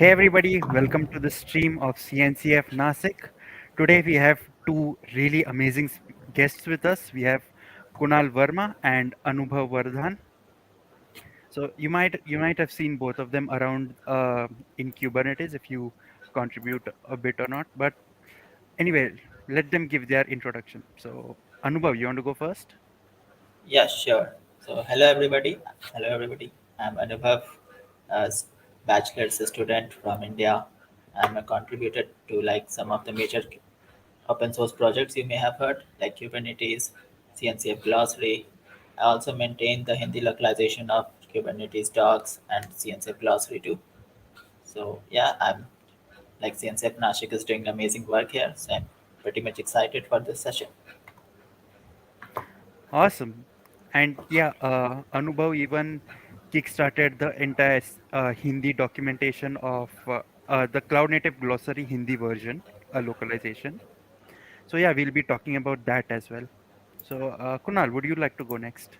Hey everybody, welcome to the stream of CNCF Nashik. Today we have two really amazing guests with us. We have Kunal Verma and Anubhav Vardhan. So you might have seen both of them around in Kubernetes if you contribute a bit or not. But anyway, let them give their introduction. So Anubhav, you want to go first? Yeah, sure. So, hello everybody. Hello everybody. I'm Anubhav, a bachelor's student from India. I'm a contributor to like some of the major open source projects you may have heard, like Kubernetes, CNCF Glossary. I also maintain the Hindi localization of Kubernetes docs and CNCF Glossary too. So, yeah, I'm like CNCF Nashik is doing amazing work here. So, I'm pretty much excited for this session. Awesome. And yeah, Anubhav even kickstarted the entire Hindi documentation of the Cloud Native Glossary Hindi version, a localization. So yeah, we'll be talking about that as well. So Kunal, would you like to go next?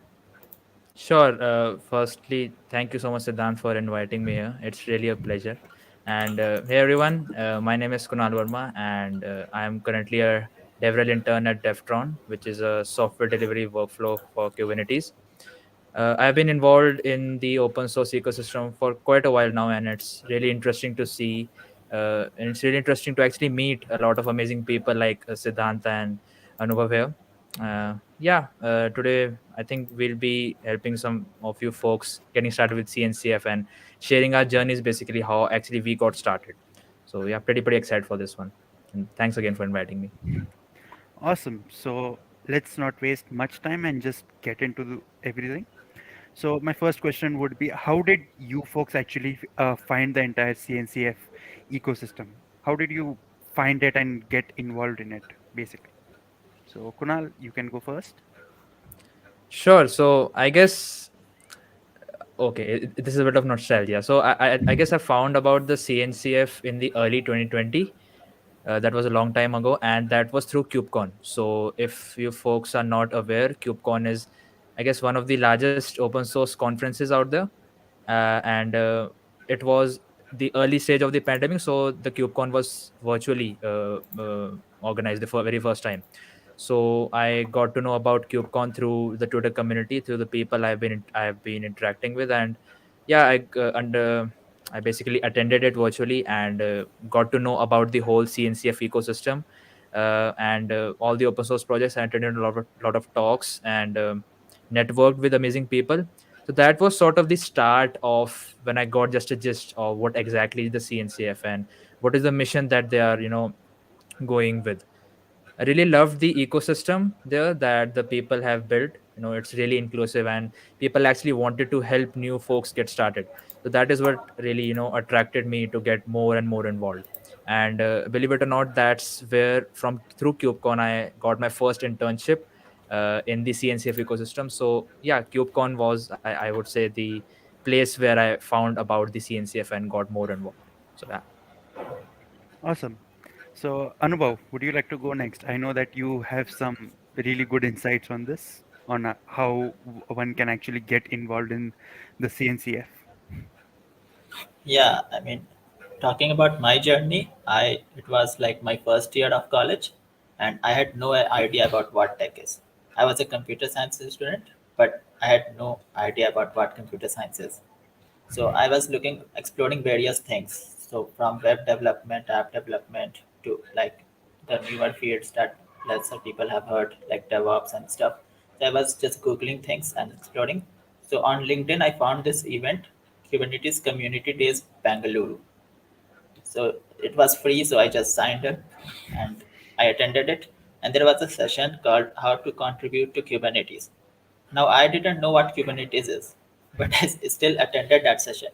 Sure. Firstly, thank you so much, Siddhant, for inviting me here. It's really a pleasure. And hey, everyone. My name is Kunal Verma, and I am currently a DevRel intern at Devtron, which is a software delivery workflow for Kubernetes. I've been involved in the open source ecosystem for quite a while now, and it's really interesting to see. And it's really interesting to actually meet a lot of amazing people like Siddhant and Anubhav here. Today I think we'll be helping some of you folks getting started with CNCF and sharing our journeys, basically how actually we got started. So yeah, pretty excited for this one. And thanks again for inviting me. Awesome. So let's not waste much time and just get into everything. So my first question would be, how did you folks actually find the entire CNCF ecosystem? How did you find it and get involved in it, basically? So Kunal, you can go first. Sure. So I guess okay, this is a bit of nostalgia. So I guess I found about the CNCF in the early 2020. That was a long time ago, and that was through KubeCon. So if you folks are not aware, KubeCon is, I guess, one of the largest open source conferences out there, and it was the early stage of the pandemic. So the KubeCon was virtually organized the very first time. So I got to know about KubeCon through the Twitter community, through the people I've been interacting with, and yeah, I basically attended it virtually and got to know about the whole CNCF ecosystem and all the open source projects. I attended a lot of talks and networked with amazing people. So that was sort of the start of when I got just a gist of what exactly is the CNCF and what is the mission that they are, going with. I really loved the ecosystem there that the people have built. It's really inclusive and people actually wanted to help new folks get started. So that is what really, attracted me to get more and more involved. And believe it or not, that's where from through KubeCon, I got my first internship in the CNCF ecosystem. So yeah, KubeCon was, I would say, the place where I found about the CNCF and got more involved. So yeah. Awesome. So, Anubhav, would you like to go next? I know that you have some really good insights on this, on how one can actually get involved in the CNCF. Yeah, I mean, talking about my journey, I it was like my first year of college, and I had no idea about what tech is. I was a computer science student, but I had no idea about what computer science is. So I was exploring various things. So from web development, app development to like the newer fields that lots of people have heard, like DevOps and stuff. So I was just Googling things and exploring. So on LinkedIn, I found this event, Kubernetes Community Days Bangalore. So it was free, so I just signed up and I attended it. And there was a session called How to Contribute to Kubernetes. Now I didn't know what Kubernetes is, but I still attended that session.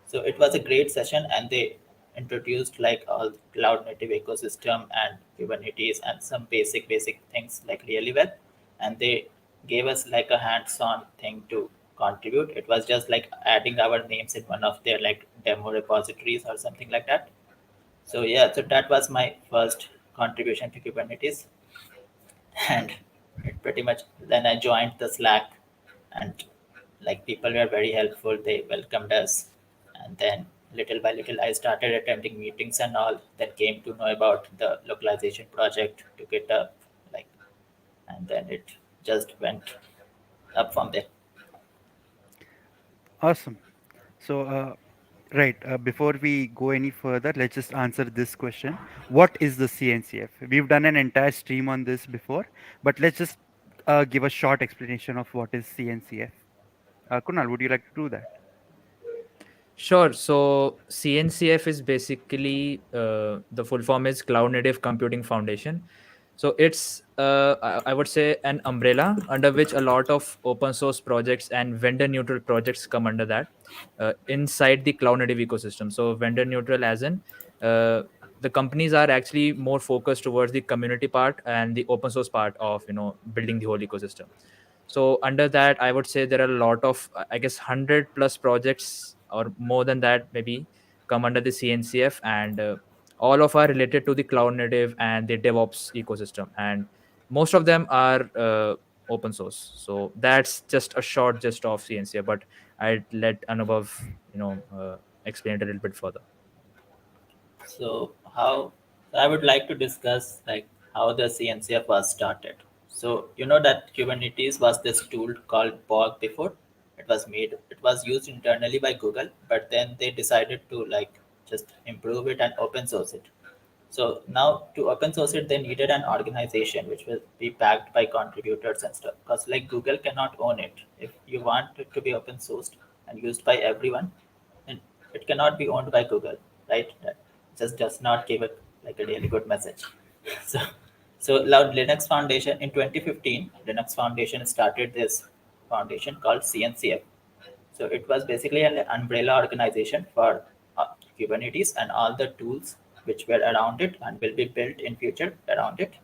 So it was a great session, and they introduced like all cloud native ecosystem and Kubernetes and some basic things like really well. And they gave us like a hands-on thing to contribute. It was just like adding our names in one of their like demo repositories or something like that. So yeah, so that was my first contribution to Kubernetes, and it pretty much then I joined the Slack, and like people were very helpful. They welcomed us, and then little by little, I started attending meetings and all. Then came to know about the localization project, took it up, like, and then it just went up from there. Awesome. So, right, before we go any further, let's just answer this question. What is the CNCF? We've done an entire stream on this before, but let's just give a short explanation of what is CNCF. Kunal, would you like to do that? Sure. So CNCF is basically the full form is Cloud Native Computing Foundation. So it's I would say an umbrella under which a lot of open source projects and vendor neutral projects come under that inside the cloud native ecosystem. So vendor neutral as in uh, the companies are actually more focused towards the community part and the open source part of building the whole ecosystem. So under that, I would say there are a lot of, I guess, 100 plus projects or more than that maybe come under the CNCF, and all of are related to the cloud native and the DevOps ecosystem, and most of them are open source. So that's just a short gist of CNCF, but I'd let Anubhav, explain it a little bit further. So how I would like to discuss like how the CNCF was started. So you know that Kubernetes was this tool called Borg before. It was used internally by Google, but then they decided to like just improve it and open source it. So now to open source it, they needed an organization which will be backed by contributors and stuff. Because like Google cannot own it. If you want it to be open sourced and used by everyone, then it cannot be owned by Google, right? That just does not give it like a really good message. So so now Linux Foundation in 2015, Linux Foundation started this foundation called CNCF. So it was basically an umbrella organization for Kubernetes and all the tools which were around it and will be built in future around it.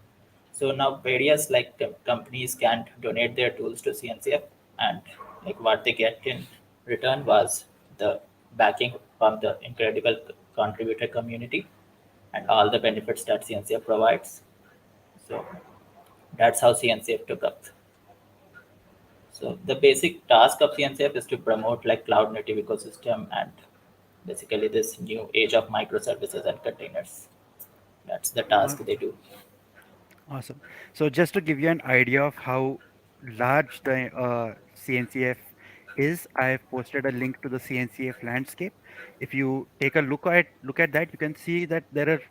So now various like companies can donate their tools to CNCF, and like what they get in return was the backing from the incredible contributor community and all the benefits that CNCF provides. So that's how CNCF took up. So the basic task of CNCF is to promote like cloud native ecosystem and basically this new age of microservices and containers. That's the Uh, task they do. Awesome. So just to give you an idea of how large the CNCF is, I have posted a link to the CNCF landscape. If you take a look at that, you can see that there are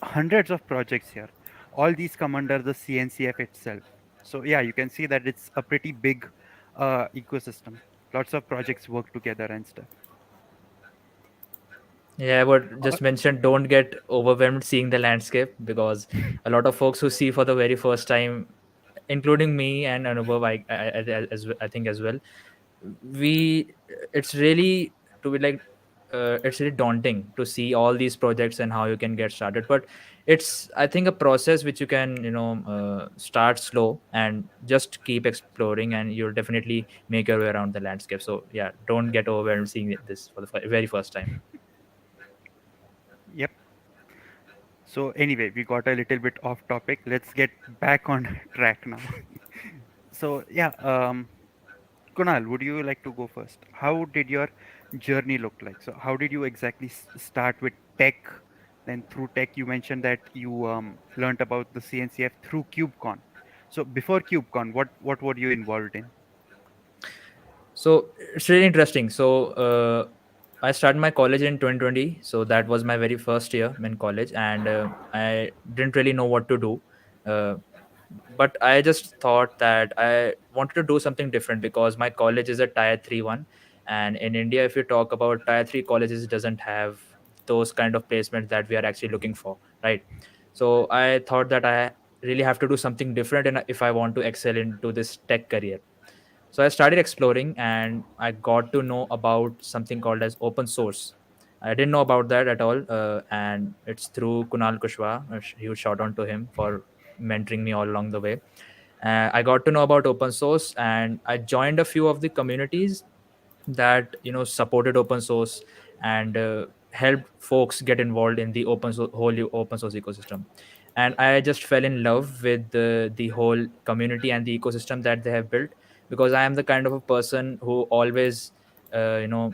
hundreds of projects here. All these come under the CNCF itself. So yeah, you can see that it's a pretty big ecosystem. Lots of projects work together and stuff. Yeah, I would Uh, just mention don't get overwhelmed seeing the landscape, because a lot of folks who see for the very first time, including me and Anubhav, I think as well, we it's really to be like it's really daunting to see all these projects and how you can get started. But it's, I think, a process which you can start slow and just keep exploring, and you'll definitely make your way around the landscape. So yeah, don't get overwhelmed seeing this for the very first time. yep. So anyway, we got a little bit off topic. Let's get back on track now. So yeah, Kunal, would you like to go first? How did your journey look like? So how did you exactly start with tech? Then through tech, you mentioned that you learned about the CNCF through KubeCon. So before KubeCon, what were you involved in? So it's really interesting. So I started my college in 2020. So that was my very first year in college, and I didn't really know what to do. Uh, but I just thought that I wanted to do something different, because my college is a tier 3 one, and in India, if you talk about tier 3 colleges, it doesn't have those kind of placements that we are actually looking for, right? So I thought that I really have to do something different, and if I want to excel into this tech career. So I started exploring, and I got to know about something called as open source. I didn't know about that at all, and it's through Kunal Kushwa. Huge shout out to him for mentoring me all along the way. I got to know about open source, and I joined a few of the communities that supported open source and helped folks get involved in the whole open source ecosystem. And I just fell in love with the whole community and the ecosystem that they have built, because I am the kind of a person who always uh, you know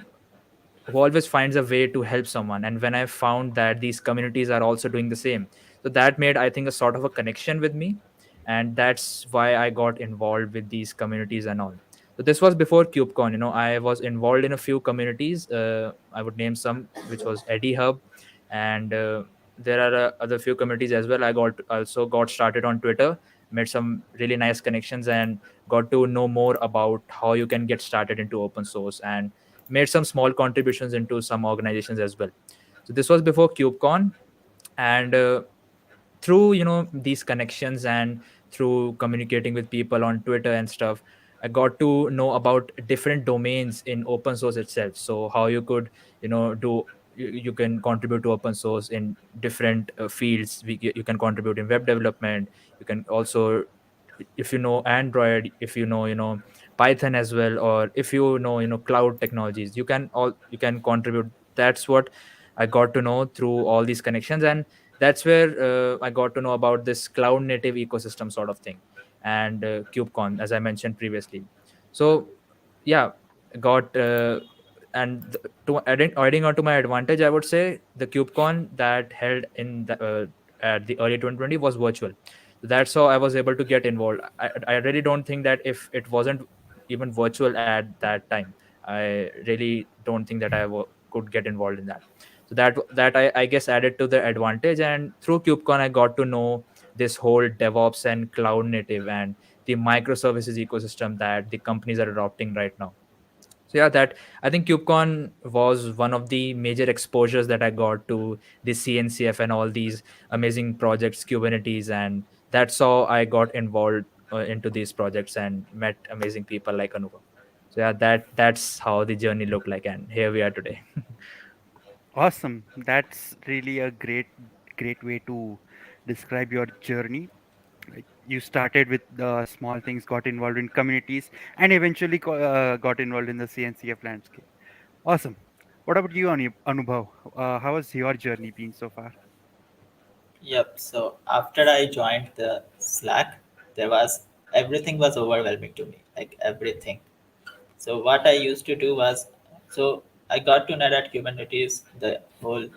who always finds a way to help someone. And when I found that these communities are also doing the same, so that made, I think, a sort of a connection with me, and that's why I got involved with these communities and all. So this was before KubeCon. I was involved in a few communities. I would name some, which was Eddie Hub, and there are other few communities as well. I got also got started on Twitter, made some really nice connections, and got to know more about how you can get started into open source, and made some small contributions into some organizations as well. So this was before KubeCon, and through these connections and through communicating with people on Twitter and stuff, I got to know about different domains in open source itself. So how you could do, you can contribute to open source in different fields. You can contribute in web development. You can also, if you know Android, if you know Python as well, or if you know cloud technologies, you can contribute. That's what I got to know through all these connections, and that's where I got to know about this cloud native ecosystem sort of thing, and KubeCon, as I mentioned previously. So yeah, got to adding on to my advantage, I would say the KubeCon that held in at the early 2020 was virtual. That's how I was able to get involved. I really don't think that if it wasn't even virtual at that time, I really don't think that could get involved in that. So that I guess added to the advantage. And through KubeCon, I got to know this whole DevOps and cloud native and the microservices ecosystem that the companies are adopting right now. So yeah, that I think KubeCon was one of the major exposures that I got to the CNCF and all these amazing projects, Kubernetes, and that's how I got involved into these projects and met amazing people like Anubhav. So yeah, that's how the journey looked like, and here we are today. Awesome. That's really a great way to describe your journey. Like you started with the small things, got involved in communities, and eventually got involved in the CNCF landscape. Awesome. What about you, Anubhav? How has your journey been so far? Yep. So after I joined the Slack, there was everything was overwhelming to me, like everything. So what I used to do was, so I got to know that Kubernetes, the whole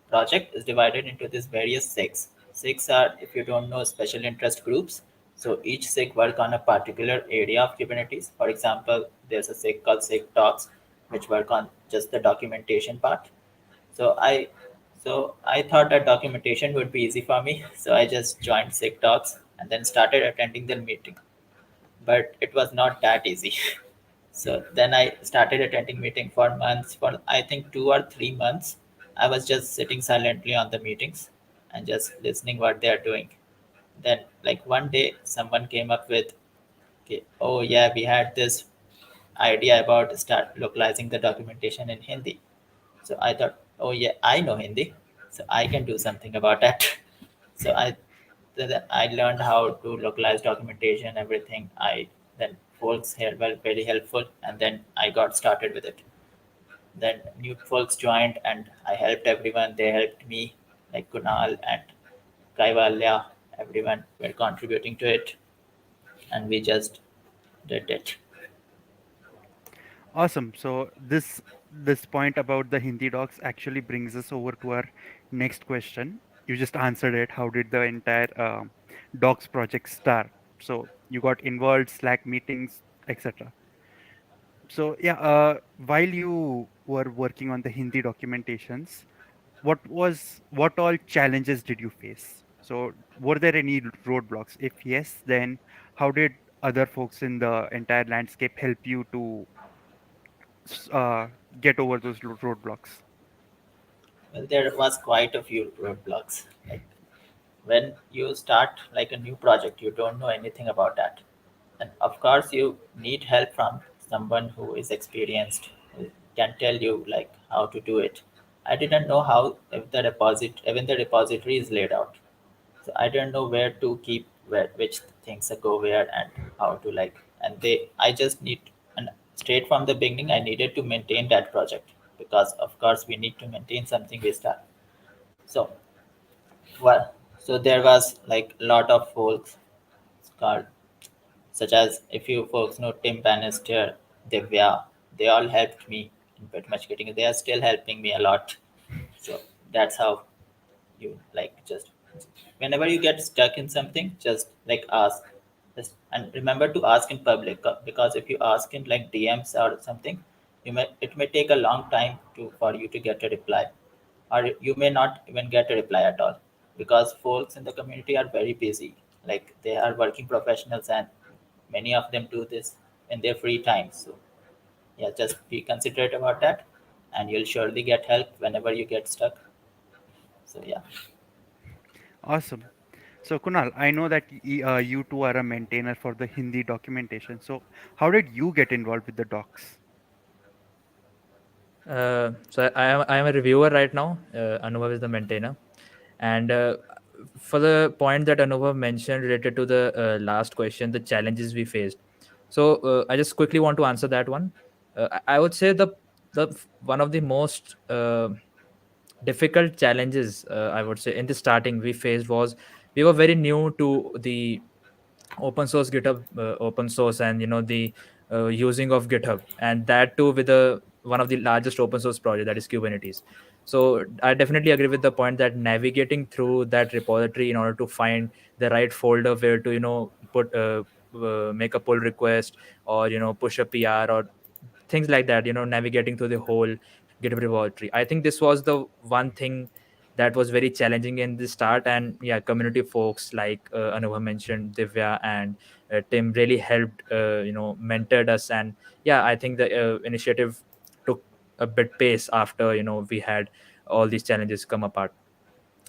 project is divided into these various SIGs. SIGs are, if you don't know, special interest groups. So each SIG work on a particular area of Kubernetes. For example, there's a SIG called SIG Docs, which work on just the documentation part. So I so I thought that documentation would be easy for me. So I just joined SIG Docs and then started attending the meeting. But it was not that easy. So then I started attending meeting for months. For I think 2 or 3 months, I was just sitting silently on the meetings and just listening what they are doing. Then, like one day, someone came up with, okay, oh yeah, we had this idea about start localizing the documentation in Hindi. So I thought, oh yeah, I know Hindi, so I can do something about that. So I learned how to localize documentation, everything. I then folks here were very helpful, and then I got started with it. Then new folks joined, and I helped everyone. They helped me, like Kunal and Kaivalya. Everyone were contributing to it, and we just did it. Awesome. So this point about the Hindi docs actually brings us over to our next question. You just answered it. How did the entire docs project start? So you got involved, Slack meetings, etc. So yeah, while you were working on the Hindi documentations, what all challenges did you face? So were there any roadblocks? If yes, then how did other folks in the entire landscape help you to s- uh, get over those roadblocks? Well, there was quite a few roadblocks. Like when you start like a new project, you don't know anything about that, and of course you need help from someone who is experienced, who can tell you like how to do it. I didn't know how if the deposit even the repository is laid out, so I didn't know where to keep where which things go where and how to like, and they I just need, and straight from the beginning I needed to maintain that project, because of course we need to maintain something we start. So well, so there was like a lot of folks called, such as if you folks know Tim Bannister, Divya, they all helped me. in pretty much getting it. They are still helping me a lot. So that's how you like just whenever you get stuck in something, just like ask. Just, and remember to ask in public because if you ask in like DMs or something, it may take a long time to for you to get a reply, or you may not even get a reply at all because folks in the community are very busy. Like they are working professionals and many of them do this in their free time. So yeah, just be considerate about that, and you'll surely get help whenever you get stuck. So yeah. Awesome. So Kunal, I know that you two are a maintainer for the Hindi documentation. So how did you get involved with the docs? So I am a reviewer right now. Anubhav is the maintainer, and for the point that Anubhav mentioned related to the last question, the challenges we faced. So I just quickly want to answer that one. I would say the one of the most difficult challenges I would say in the starting we faced was we were very new to the open source GitHub, open source, and the using of GitHub, and that too with a one of the largest open source project, that is Kubernetes. So I definitely agree with the point that navigating through that repository in order to find the right folder where to put make a pull request, or push a PR, or things like that, navigating through the whole GitHub repository. I think this was the one thing that was very challenging in the start. And yeah, community folks like Anubhav mentioned, Divya and Tim really helped, mentored us. And yeah, I think the initiative took a bit pace after we had all these challenges come apart.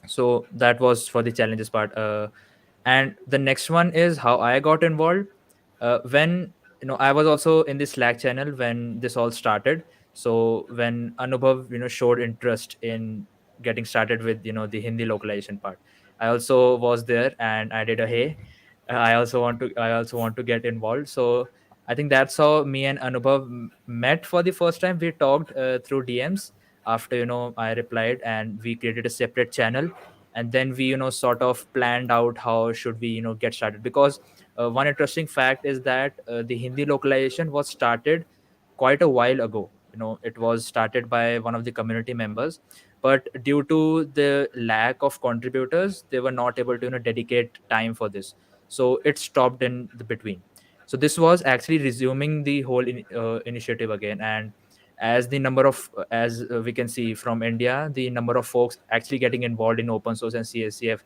So that was for the challenges part. And the next one is how I got involved. When I was also in the Slack channel when this all started. So when Anubhav showed interest in getting started with the Hindi localization part, I also was there and I did a hey, I also want to get involved. So I think that's how me and Anubhav met for the first time. We talked through DMs after I replied, and we created a separate channel. And then we sort of planned out how should we get started, because one interesting fact is that the Hindi localization was started quite a while ago. It was started by one of the community members, but due to the lack of contributors, they were not able to dedicate time for this. So it stopped in the between. So this was actually resuming the whole initiative again. And as the number of as we can see from India, the number of folks actually getting involved in open source and CSCF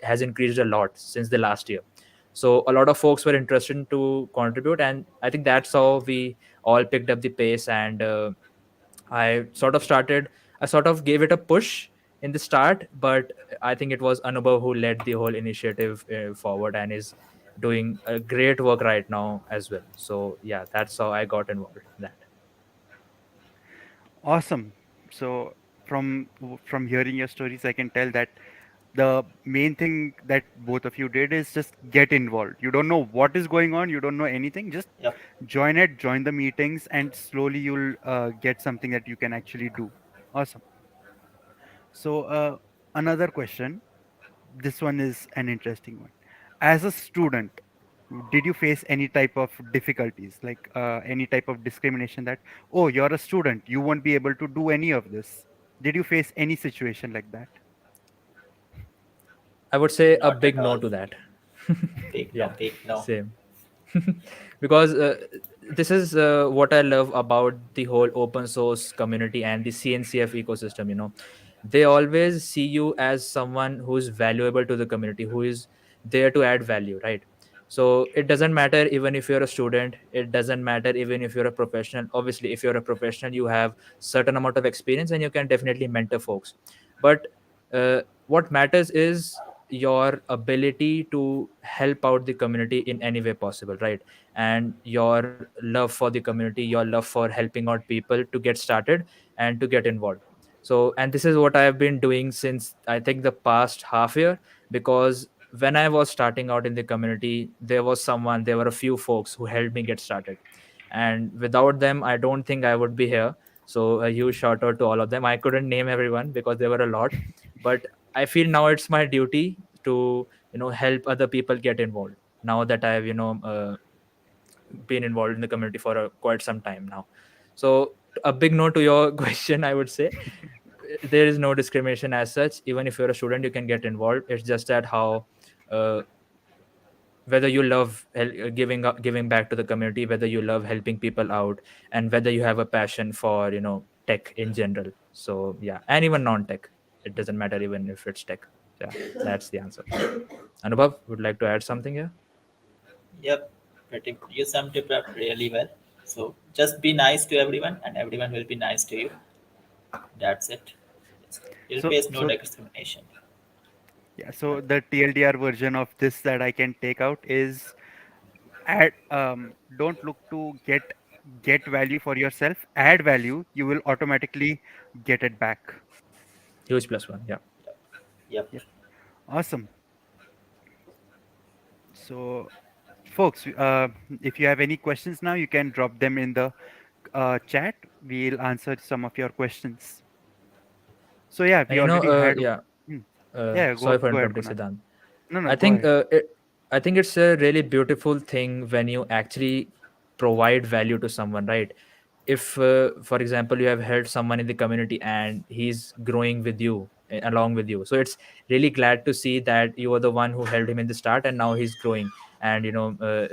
has increased a lot since the last year. So a lot of folks were interested to contribute, and I think that's how we all picked up the pace. And I sort of gave it a push in the start, but I think it was Anubhav who led the whole initiative forward and is doing a great work right now as well. So yeah, that's how I got involved in that. Awesome. So from hearing your stories, I can tell that the main thing that both of you did is just get involved. You don't know what is going on, you don't know anything, just Yep. join the meetings, and slowly you'll get something that you can actually do. Awesome. So another question. This one is an interesting one. As a student, did you face any type of difficulties, like any type of discrimination that, oh, you're a student, you won't be able to do any of this? Did you face any situation like that? I would say a Not at big no all. to that. Big no, Yeah, big no. same. Because this is what I love about the whole open source community and the CNCF ecosystem. They always see you as someone who is valuable to the community, who is there to add value, right? So it doesn't matter even if you're a student, it doesn't matter even if you're a professional. Obviously, if you're a professional, you have certain amount of experience and you can definitely mentor folks. But what matters is your ability to help out the community in any way possible, right? And your love for the community, your love for helping out people to get started and to get involved. So, and this is what I have been doing since I think the past half year. Because when I was starting out in the community, there were a few folks who helped me get started, and without them I don't think I would be here. So a huge shout out to all of them. I couldn't name everyone because there were a lot, but I feel now it's my duty to help other people get involved, now that I've been involved in the community for quite some time now. So a big no to your question, I would say. There is no discrimination as such. Even if you're a student, you can get involved. It's just that how, uh, whether you love giving back to the community, whether you love helping people out, and whether you have a passion for tech in general. So yeah, and even non-tech, it doesn't matter even if it's tech. Yeah, that's the answer. Anubhav, would like to add something here? Yep, pretty. You summed it up really well. So just be nice to everyone, and everyone will be nice to you. That's it. You'll So, face no so discrimination. yeah, so the TLDR version of this that I can take out is add don't look to get value for yourself. Add value, you will automatically get it back. Huge plus one. Yeah. Yep. Yeah, awesome. So, folks, if you have any questions now, you can drop them in the chat. We'll answer some of your questions. So yeah, And we already had. yeah. Hmm, yeah, Sorry for go ahead, interrupting, Kunal. Siddhant. No, no, I go think ahead. I think it's a really beautiful thing when you actually provide value to someone, right? If, for example, you have helped someone in the community and he's growing with you, along with you, so it's really glad to see that you are the one who helped him in the start, and now he's growing and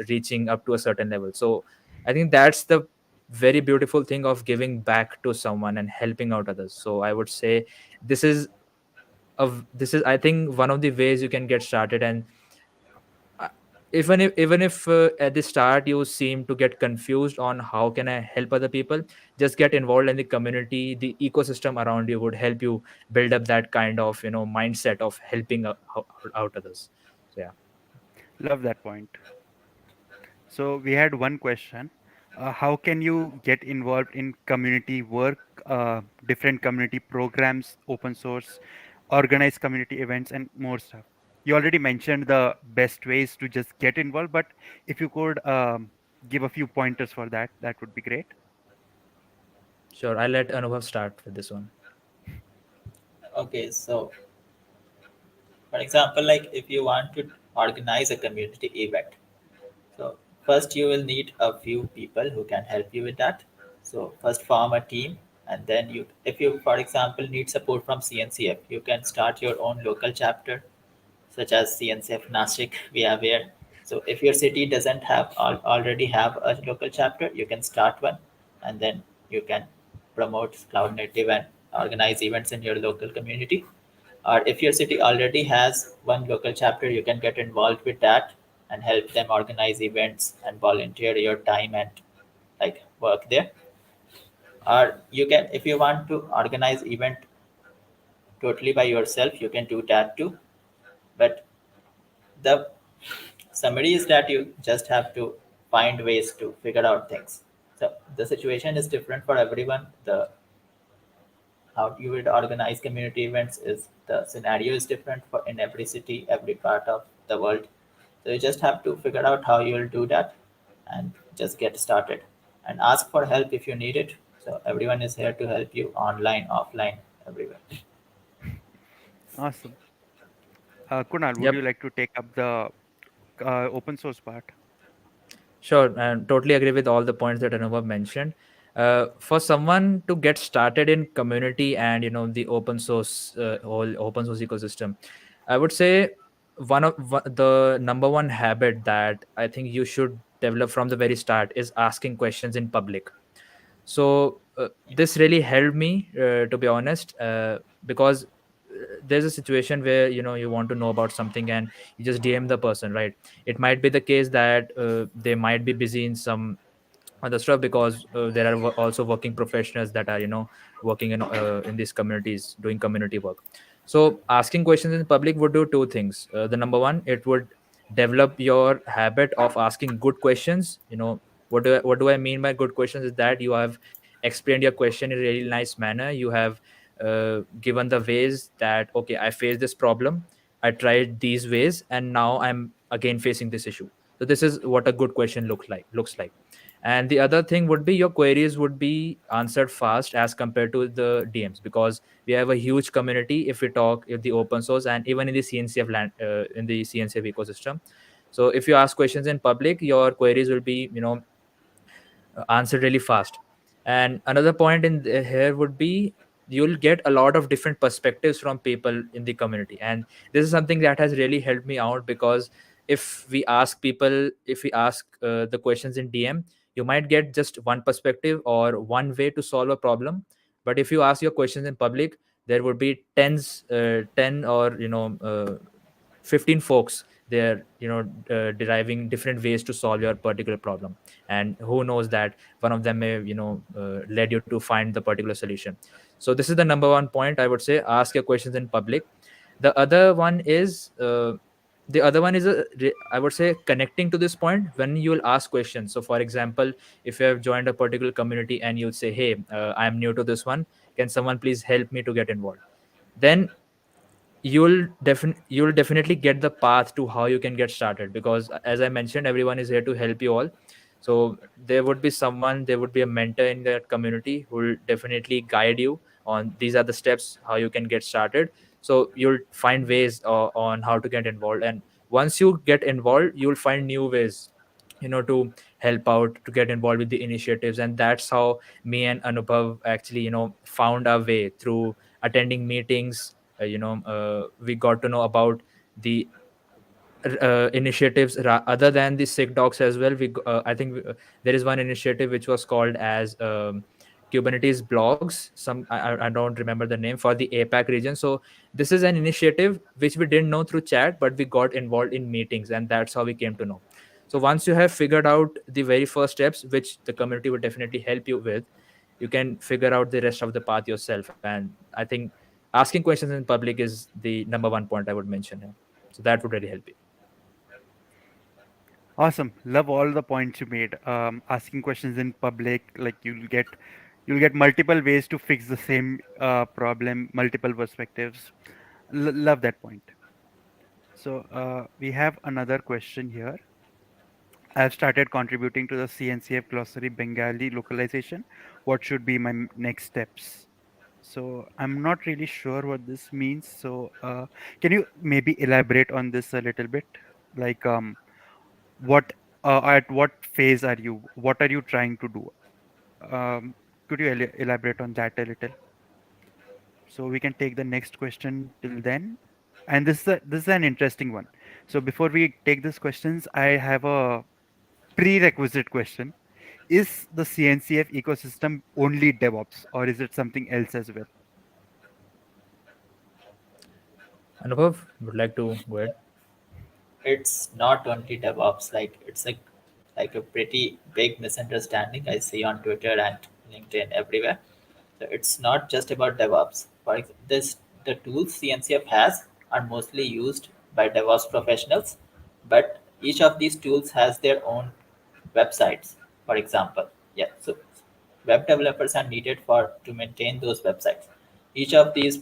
reaching up to a certain level. So I think that's the very beautiful thing of giving back to someone and helping out others. So I would say this is this is, I think, one of the ways you can get started. And uh, even if at the start you seem to get confused on how can I help other people, just get involved in the community. The ecosystem around you would help you build up that kind of mindset of helping out others. So yeah. Love that point. So we had one question. How can you get involved in community work, different community programs, open source, organize community events, and more stuff? You already mentioned the best ways to just get involved, but if you could give a few pointers for that, that would be great. Sure, I'll let Anubhav start with this one. Okay, so for example, like if you want to organize a community event, so first you will need a few people who can help you with that. So first form a team, and then if you, for example, need support from CNCF, you can start your own local chapter, such as CNCF Nashik. We are here. So if your city doesn't already have a local chapter, you can start one, and then you can promote cloud native and organize events in your local community. Or if your city already has one local chapter, you can get involved with that and help them organize events and volunteer your time and like work there. Or you can, if you want to organize event totally by yourself, you can do that too. But the summary is that you just have to find ways to figure out things. So the situation is different for everyone. The how you would organize community events is the scenario is different for in every city, every part of the world. So you just have to figure out how you will do that and just get started and ask for help if you need it. So everyone is here to help you online, offline, everywhere. Awesome. Kunal, would you Yep. like to take up the open source part? Sure, and totally agree with all the points that Anubhav mentioned. For someone to get started in community and the open source, whole open source ecosystem, I would say the number one habit that I think you should develop from the very start is asking questions in public. So this really helped me, to be honest, because there's a situation where you want to know about something and you just DM the person, right? It might be the case that they might be busy in some other stuff, because there are also working professionals that are working in these communities doing community work. So asking questions in public would do two things. The number one, it would develop your habit of asking good questions. What do I mean by good questions is that you have explained your question in a really nice manner. You have given the ways that, okay, I faced this problem, I tried these ways, and now I'm again facing this issue. So this is what a good question looks like. And the other thing would be your queries would be answered fast as compared to the DMs, because we have a huge community if we talk if the open source and even in the CNCF in the CNCF ecosystem. So if you ask questions in public, your queries will be answered really fast. And another point here would be, you'll get a lot of different perspectives from people in the community, and this is something that has really helped me out, because if we ask the questions in DM, you might get just one perspective or one way to solve a problem. But if you ask your questions in public, there would be 10 or 15 folks there, deriving different ways to solve your particular problem. And who knows that one of them may led you to find the particular solution. So this is the number one point, I would say: ask your questions in public. the other one is uh, the other one is I would say, connecting to this point, when you will ask questions. So for example, if you have joined a particular community and you'll say, hey, I am new to this one, can someone please help me to get involved? Then you'll definitely get the path to how you can get started, because as I mentioned, everyone is here to help you all. So there would be a mentor in that community who will definitely guide you on, these are the steps how you can get started. So you'll find ways on how to get involved, and once you get involved, you'll find new ways to help out, to get involved with the initiatives. And that's how me and Anubhav actually found our way through attending meetings. We got to know about the initiatives other than the sick dogs as well. I think there is one initiative which was called as Kubernetes blogs. I don't remember the name, for the APAC region. So this is an initiative which we didn't know through chat, but we got involved in meetings, and that's how we came to know. So once you have figured out the very first steps, which the community would definitely help you with, you can figure out the rest of the path yourself. And I think asking questions in public is the number one point I would mention here. So that would really help you. Awesome. Love all the points you made. Asking questions in public, like you'll get multiple ways to fix the same problem, multiple perspectives. Love that point. So we have another question here. I've started contributing to the CNCF glossary Bengali localization. What should be my next steps? So I'm not really sure what this means. So can you maybe elaborate on this a little bit? Like what at what phase are you? What are you trying to do? Um, could you elaborate on that a little? So we can take the next question till then. And this is an interesting one. So before we take these questions, I have a prerequisite question. Is the CNCF ecosystem only DevOps or is it something else as well? Anubhav, would like to go ahead? It's not only DevOps. Like it's like a pretty big misunderstanding I see on Twitter and LinkedIn everywhere. So it's not just about DevOps. This the tools CNCF has are mostly used by DevOps professionals, but each of these tools has their own websites. For example, yeah. So web developers are needed for to maintain those websites. Each of these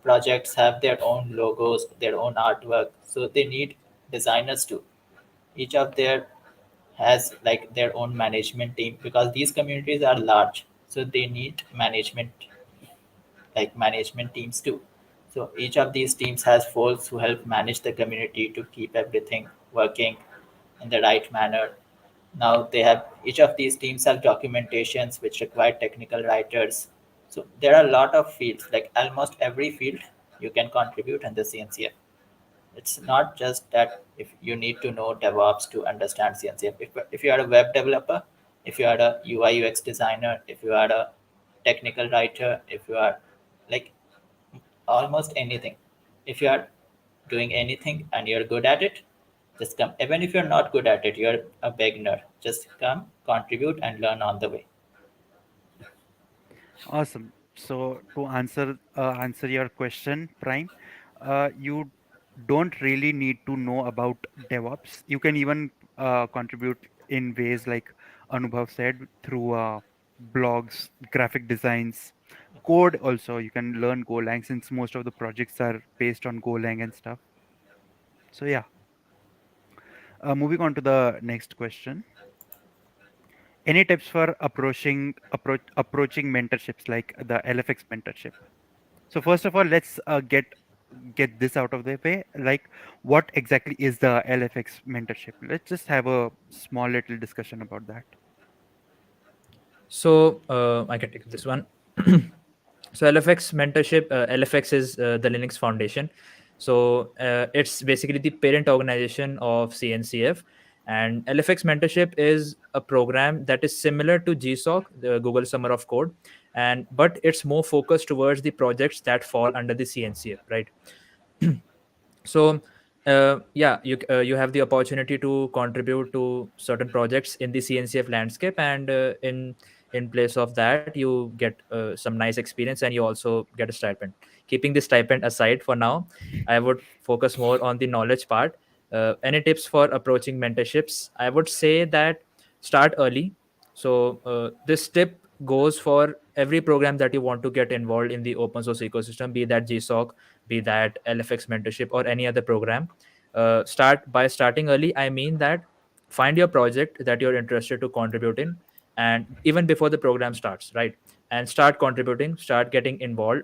projects have their own logos, their own artwork, so they need designers too. Each of their has like their own management team because these communities are large, so they need management teams too. So each of these teams has folks who help manage the community to keep everything working in the right manner. Now they have each of these teams have documentations which require technical writers. So there are a lot of fields, like almost every field you can contribute in the CNCF. It's not just that if you need to know DevOps to understand CNCF. If you are a web developer, if you are a UI UX designer, if you are a technical writer, if you are like almost anything, if you are doing anything and you're good at it, just come. Even if you're not good at it, you're a beginner, just come, contribute, and learn on the way. Awesome. So to answer your question, Prime, you don't really need to know about DevOps. You can even contribute in ways like Anubhav said through blogs, graphic designs, code. Also, you can learn Golang since most of the projects are based on Golang and stuff. So yeah, moving on to the next question. Any tips for approaching mentorships like the LFX mentorship? So first of all, let's get this out of the way. Like, what exactly is the LFX mentorship? Let's just have a small little discussion about that. So I can take this one. So LFX mentorship, LFX is the Linux Foundation. So it's basically the parent organization of CNCF. And LFX mentorship is a program that is similar to GSOC, the Google Summer of Code, and but it's more focused towards the projects that fall under the CNCF, right? So yeah, you have the opportunity to contribute to certain projects in the CNCF landscape, and in place of that you get some nice experience, and you also get a stipend. Keeping the stipend aside for now, I would focus more on the knowledge part. Any tips for approaching mentorships? I would say that start early. So this tip goes for every program that you want to get involved in the open source ecosystem, be that GSOC, be that LFX mentorship, or any other program. Start by starting early. I mean that find your project that you're interested to contribute in, and even before the program starts, right? And start contributing, start getting involved,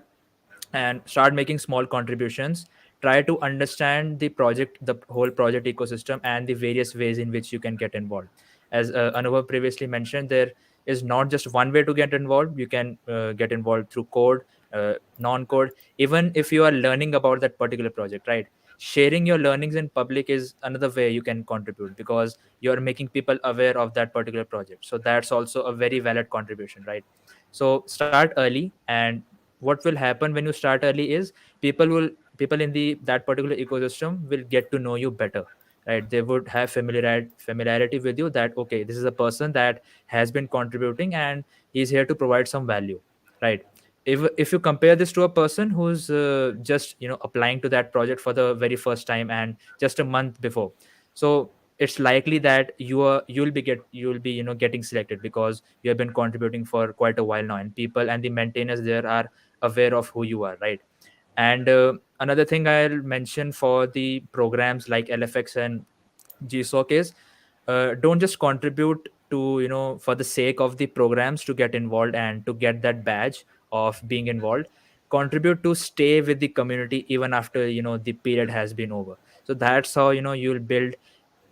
and start making small contributions. Try to understand the project, the whole project ecosystem, and the various ways in which you can get involved. As Anubhav previously mentioned, there is not just one way to get involved. You can get involved through code, non-code, even if you are learning about that particular project, right? Sharing your learnings in public is another way you can contribute, because you're making people aware of that particular project. So that's also a very valid contribution, right? So start early, and what will happen when you start early is people will people in the that particular ecosystem will get to know you better, right? They would have familiarity with you, that okay, this is a person that has been contributing and he's here to provide some value, right? If you compare this to a person who's just applying to that project for the very first time and just a month before, so it's likely that you'll be getting selected, because you have been contributing for quite a while now, and people and the maintainers there are aware of who you are, right? And another thing I'll mention for the programs like LFX and GSOC is, don't just contribute to for the sake of the programs to get involved and to get that badge of being involved. Contribute to stay with the community even after the period has been over. So that's how you'll build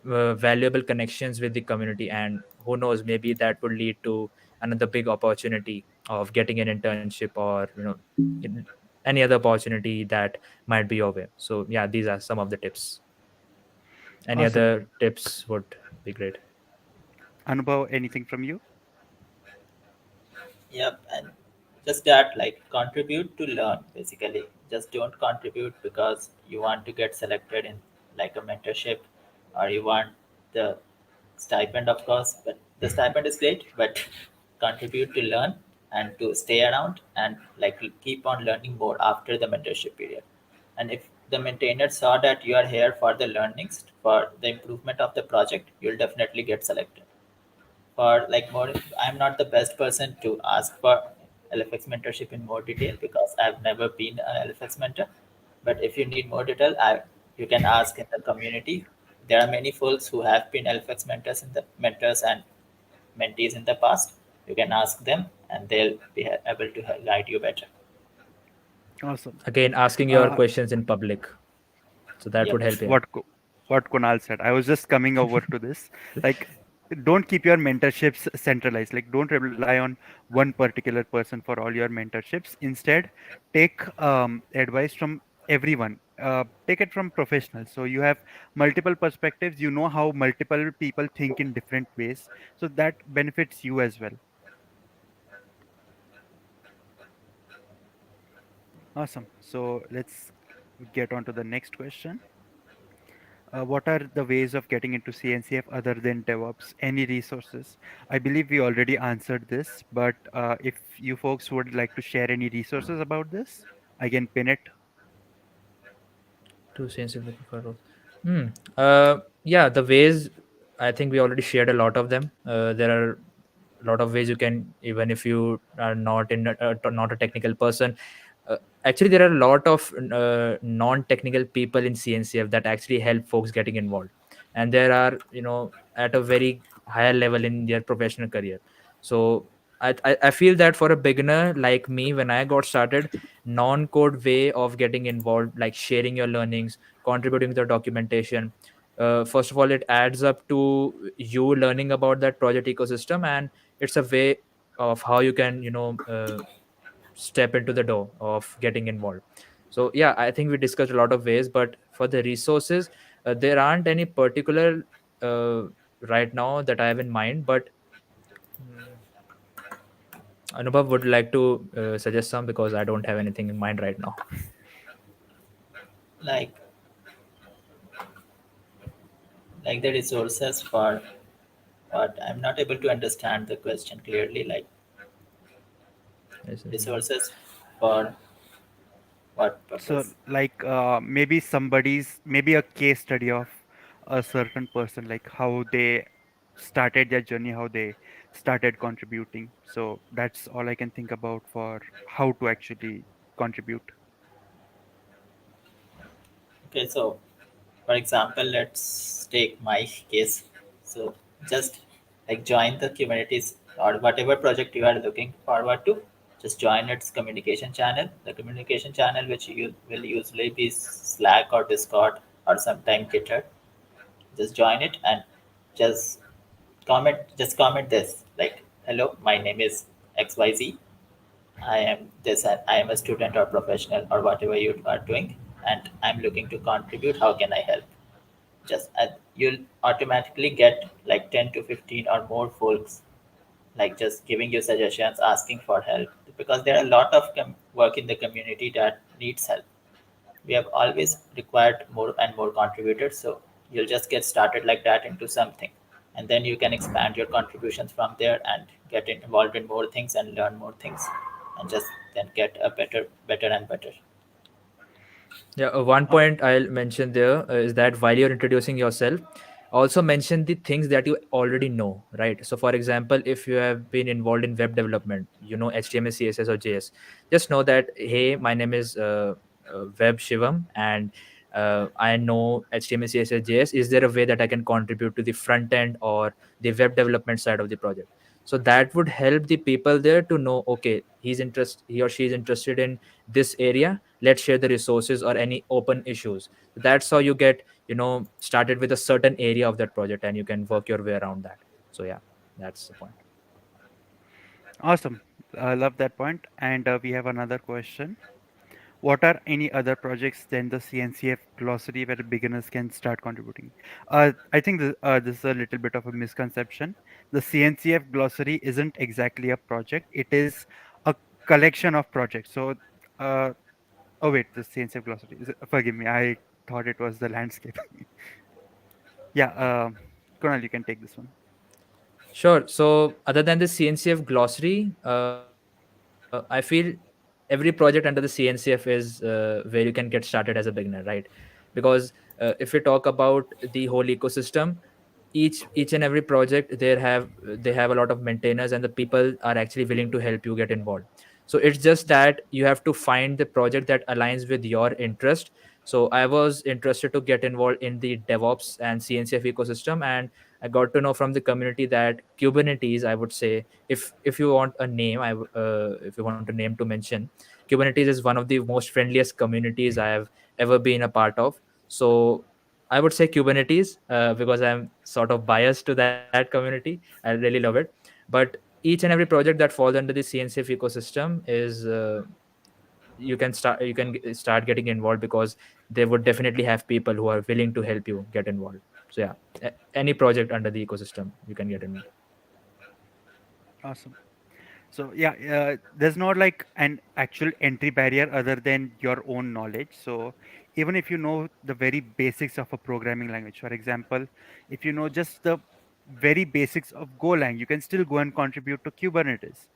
valuable connections with the community, and who knows, maybe that would lead to another big opportunity of getting an internship, or any other opportunity that might be your way. So yeah, these are some of the tips. Any Awesome. other tips would be great. Anubhav, anything from you? Yep, and just that, like, contribute to learn basically. Just don't contribute because you want to get selected in like a mentorship, or you want the stipend, of course. But the stipend is great, but contribute to learn and to stay around and like keep on learning more after the mentorship period. And if the maintainer saw that you are here for the learnings, for the improvement of the project, you'll definitely get selected for like more. I'm not the best person to ask for LFX mentorship in more detail because I've never been an LFX mentor. But if you need more detail, you can ask in the community. There are many folks who have been LFX mentors and mentees in the past. You can ask them and they'll be able to guide you better. Awesome. Again, asking your Uh, questions in public, so that would Yep. help you. what what Kunal said. I was just coming over to this. Like, don't keep your mentorships centralized. Like, don't rely on one particular person for all your mentorships. Instead, take advice from everyone. Take it from professionals. So you have multiple perspectives. You know how multiple people think in different ways. So that benefits you as well. Awesome. So let's get on to the next question. What are the ways of getting into CNCF other than DevOps? Any resources? I believe we already answered this, but if you folks would like to share any resources about this, I can pin it. Too sensitive looking for roles. Hmm. Yeah, the ways, I think we already shared a lot of them. There are a lot of ways you can, even if you are not a technical person. Actually, there are a lot of non-technical people in CNCF that actually help folks getting involved, and there are at a very higher level in their professional career. So I feel that for a beginner like me, when I got started, non-code way of getting involved, like sharing your learnings, contributing to the documentation, first of all, it adds up to you learning about that project ecosystem, and it's a way of how you can step into the door of getting involved. So yeah, I think we discussed a lot of ways, but for the resources, there aren't any particular uh, right now that I have in mind, but mm, Anubhav would like to suggest some, because I don't have anything in mind right now. Like the resources for what? I'm not able to understand the question clearly. Like Yes, yes, yes. resources for what So purpose? like maybe maybe a case study of a certain person, like how they started their journey, how they started contributing. So that's all I can think about for how to actually contribute. Okay, so for example, let's take my case. So just like join the communities or whatever project you are looking forward to. Just join its communication channel. The communication channel, which you will usually be Slack or Discord or sometime Gitter. Just join it and just comment. Just comment this like, "Hello, my name is XYZ. I am this. I am a student or professional or whatever you are doing, and I'm looking to contribute. How can I help?" Just you'll automatically get like 10 to 15 or more folks like just giving you suggestions, asking for help, because there are a lot of work in the community that needs help. We have always required more and more contributors, so you'll just get started like that into something, and then you can expand your contributions from there and get involved in more things and learn more things, and just then get a better and better. Yeah, one Uh, point I'll mention there is that while you're introducing yourself, also mention the things that you already know, right? So, for example, if you have been involved in web development, you know HTML, CSS, or JS, just know that, hey, my name is Web Shivam, and I know HTML, CSS, JS. Is there a way that I can contribute to the front end or the web development side of the project? So that would help the people there to know, okay, he or she is interested in this area. Let's share the resources or any open issues. That's how you get started with a certain area of that project, and you can work your way around that. So yeah, that's the point. awesome. I love that point. And we have another question. What are any other projects than the CNCF glossary where beginners can start contributing? I think this is a little bit of a misconception. The CNCF glossary isn't exactly a project, it is a collection of projects. So, uh, oh, wait, the CNCF glossary. Forgive me, I thought it was the landscape. Yeah, Kunal, you can take this one. Sure. So, other than the CNCF glossary, I feel every project under the CNCF is where you can get started as a beginner, right? Because if we talk about the whole ecosystem, each and every project they have a lot of maintainers, and the people are actually willing to help you get involved. So it's just that you have to find the project that aligns with your interest. So I was interested to get involved in the DevOps and CNCF ecosystem, and I got to know from the community that Kubernetes, I would say, if you want a name, if you want a name to mention, Kubernetes is one of the most friendliest communities I have ever been a part of. So I would say Kubernetes, because I'm sort of biased to that community. I really love it. But each and every project that falls under the CNCF ecosystem is you can start getting involved, because they would definitely have people who are willing to help you get involved. So yeah, any project under the ecosystem you can get involved. Awesome. So yeah, there's not like an actual entry barrier other than your own knowledge. So even if you know the very basics of a programming language, for example, if you know just the very basics of Golang, you can still go and contribute to Kubernetes.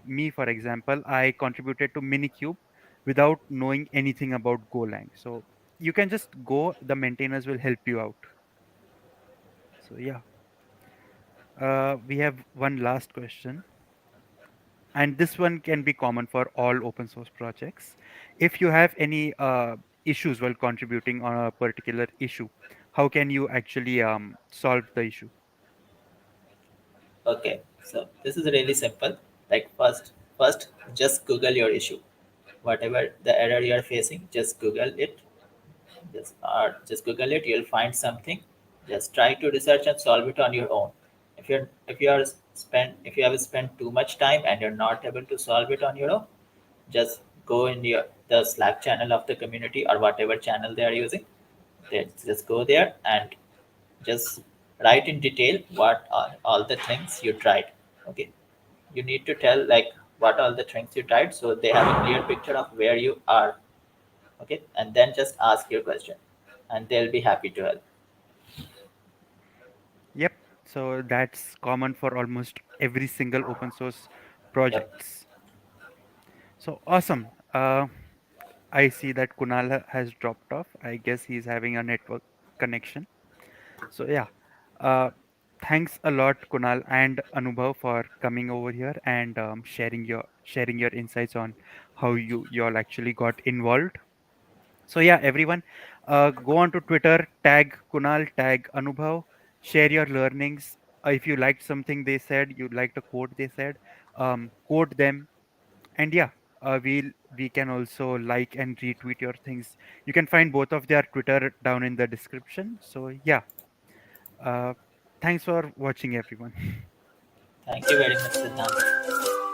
Me, for example, I contributed to Minikube without knowing anything about Golang. So you can just go, the maintainers will help you out. So yeah, we have one last question, and this one can be common for all open source projects. If you have any issues while contributing on a particular issue, how can you actually solve the issue? Okay, so this is really simple. Like first, just Google your issue. Whatever the error you are facing, just Google it. Just Google it. You'll find something. Just try to research and solve it on your own. If you have spent too much time and you're not able to solve it on your own, just go in the Slack channel of the community or whatever channel they are using. They just go there and just write in detail what are all the things you tried. Okay, you need to tell like what all the things you tried, so they have a clear picture of where you are. Okay, and then just ask your question, and they'll be happy to help. Yep. So that's common for almost every single open source Yep. projects. So awesome. I see that Kunal has dropped off. I guess he's having a network connection. So yeah, uh, thanks a lot, Kunal and Anubhav, for coming over here and sharing your insights on how you all actually got involved. So yeah, everyone, go on to Twitter, tag Kunal, tag Anubhav, share your learnings. If you liked something they said, you liked a quote they said, quote them. And yeah, we can also like and retweet your things. You can find both of their Twitter down in the description. So yeah, uh, thanks for watching, everyone. Thank you very much, Siddhant.